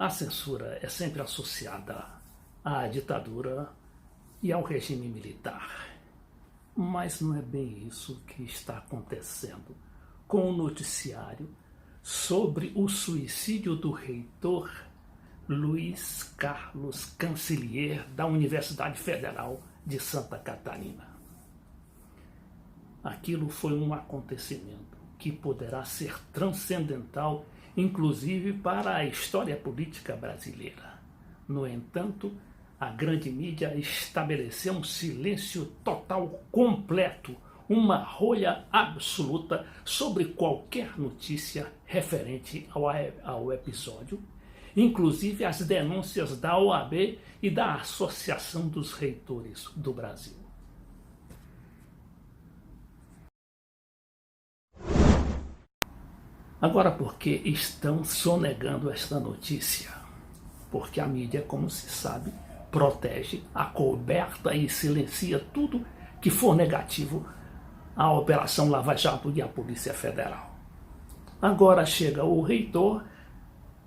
A censura é sempre associada à ditadura e ao regime militar. Mas não é bem isso que está acontecendo com o noticiário sobre o suicídio do reitor Luiz Carlos Cancellier da Universidade Federal de Santa Catarina. Aquilo foi um acontecimento que poderá ser transcendental, inclusive para a história política brasileira. No entanto, a grande mídia estabeleceu um silêncio total, completo, uma rolha absoluta sobre qualquer notícia referente ao episódio, inclusive as denúncias da OAB e da Associação dos Reitores do Brasil. Agora, por que estão sonegando esta notícia? Porque a mídia, como se sabe, protege, acoberta e silencia tudo que for negativo à Operação Lava Jato e à Polícia Federal. Agora chega o reitor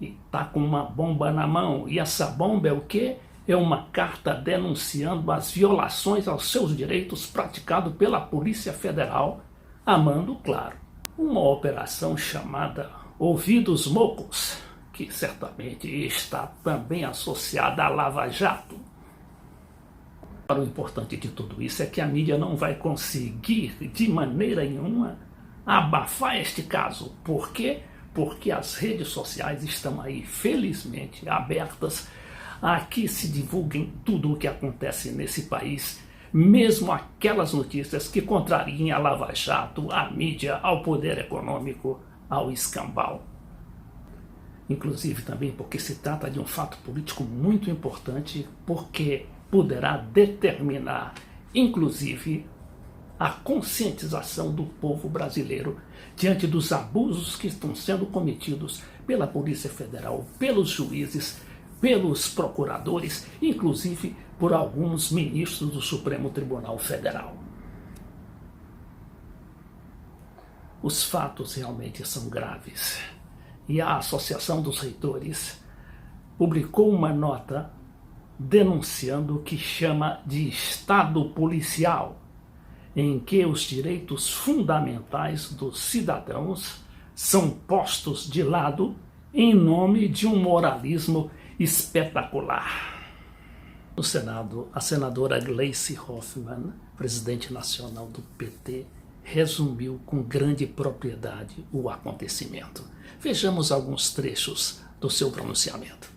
e está com uma bomba na mão. E essa bomba é o quê? É uma carta denunciando as violações aos seus direitos praticadas pela Polícia Federal, amando, claro, uma operação chamada Ouvidos Mocos, que certamente está também associada à Lava Jato. O importante de tudo isso é que a mídia não vai conseguir, de maneira nenhuma, abafar este caso. Por quê? Porque as redes sociais estão aí, felizmente, abertas a que se divulguem tudo o que acontece nesse país, mesmo aquelas notícias que contrariem a Lava Jato, a mídia, ao poder econômico, ao escambau. Inclusive também porque se trata de um fato político muito importante, porque poderá determinar, inclusive, a conscientização do povo brasileiro diante dos abusos que estão sendo cometidos pela Polícia Federal, pelos juízes, pelos procuradores, inclusive por alguns ministros do Supremo Tribunal Federal. Os fatos realmente são graves. E a Associação dos Reitores publicou uma nota denunciando o que chama de Estado policial, em que os direitos fundamentais dos cidadãos são postos de lado em nome de um moralismo espetacular. No Senado, a senadora Gleisi Hoffmann, presidente nacional do PT, resumiu com grande propriedade o acontecimento. Vejamos alguns trechos do seu pronunciamento.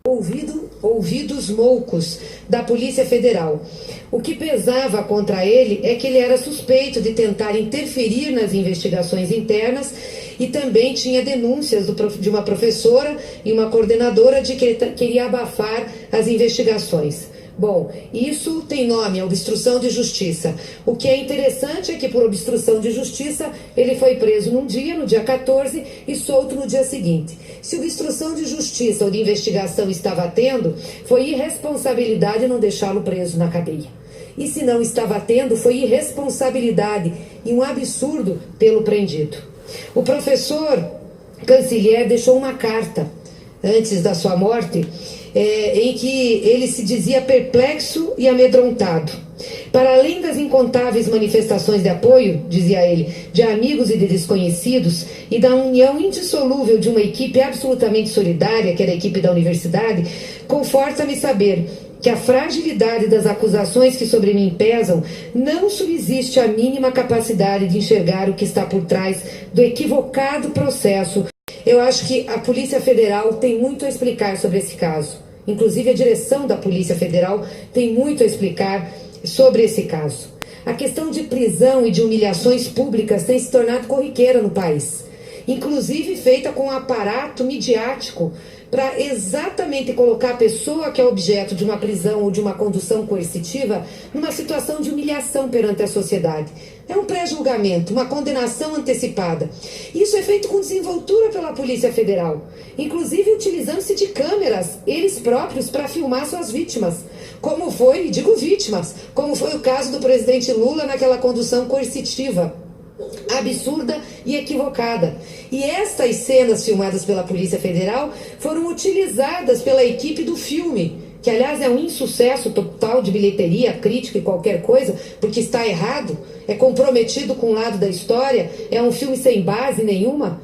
Ouvidos moucos da Polícia Federal. O que pesava contra ele é que ele era suspeito de tentar interferir nas investigações internas e também tinha denúncias de uma professora e uma coordenadora de que ele queria abafar as investigações. Bom, isso tem nome, obstrução de justiça. O que é interessante é que por obstrução de justiça ele foi preso no dia 14, e solto no dia seguinte. Se obstrução de justiça ou de investigação estava tendo, foi irresponsabilidade não deixá-lo preso na cadeia. E se não estava tendo, foi irresponsabilidade e um absurdo tê-lo prendido. O professor Cancellier deixou uma carta antes da sua morte, em que ele se dizia perplexo e amedrontado. Para além das incontáveis manifestações de apoio, dizia ele, de amigos e de desconhecidos, e da união indissolúvel de uma equipe absolutamente solidária, que era a equipe da universidade, conforta-me saber que a fragilidade das acusações que sobre mim pesam não subsiste a mínima capacidade de enxergar o que está por trás do equivocado processo. Eu acho que a Polícia Federal tem muito a explicar sobre esse caso. Inclusive, a direção da Polícia Federal tem muito a explicar sobre esse caso. A questão de prisão e de humilhações públicas tem se tornado corriqueira no país, inclusive feita com um aparato midiático para exatamente colocar a pessoa que é objeto de uma prisão ou de uma condução coercitiva numa situação de humilhação perante a sociedade. É um pré-julgamento, uma condenação antecipada. Isso é feito com desenvoltura pela Polícia Federal, inclusive utilizando-se de câmeras, eles próprios, para filmar suas vítimas. Como foi, digo vítimas, como foi o caso do presidente Lula naquela condução coercitiva. absurda e equivocada. E estas cenas filmadas pela Polícia Federal foram utilizadas pela equipe do filme, que aliás é um insucesso total de bilheteria, crítica e qualquer coisa, porque está errado, é comprometido com o lado da história, é um filme sem base nenhuma.